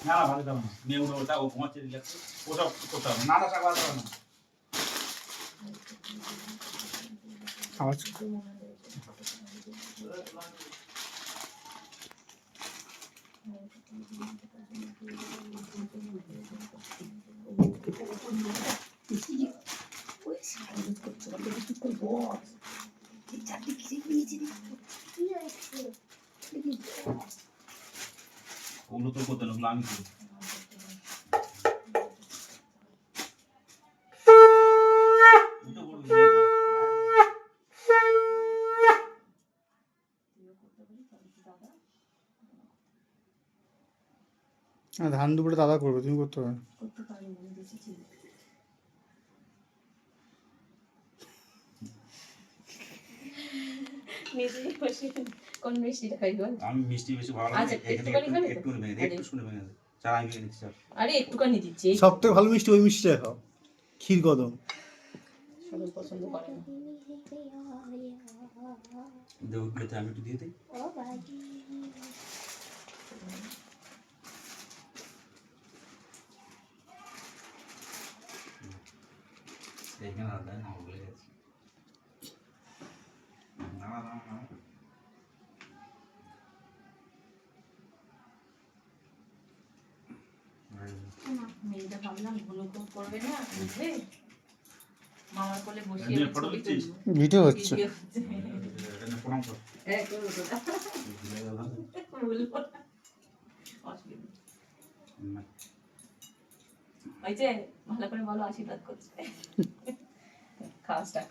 না না ভালো দাও না নিয়ে উঠো ওটা ও ঘুমাচ্ছে রিল্যাক্স ওসব করতে হবে না না টাকা দাও না আওয়াজ ওগুলো তো করতে না ওগুলো আমি করি ধান দুপুরে দাদা করবে, তুমি করতে পারো। আমি মিষ্টি বেশি ভালো লাগে একটু ভেঙে একটু শুনে ভেঙে চা আমি ভেঙে দিচ্ছি আরে একটুখানি দিচ্ছি সব থেকে ভালো মিষ্টি ওই মিষ্টিটা খাও, ক্ষীর কদম। সবাই পছন্দ করে না দেবো প্লেটে আমি একটু দিয়ে দিই এইখানে আলাদা না বলে গেছি না না না মেয়েটা ভাবলাম ভুলুকো করবে না বুঝলে মামার কোলে বসিয়ে ছবি তুলবো ভিডিও হচ্ছে। এটা প্রণাম কর হ্যাঁ করবো তো বলবো না অসুবিধা ওই যে ভালো করে বলো আশীর্বাদ করছে খাওয়া স্টার্ট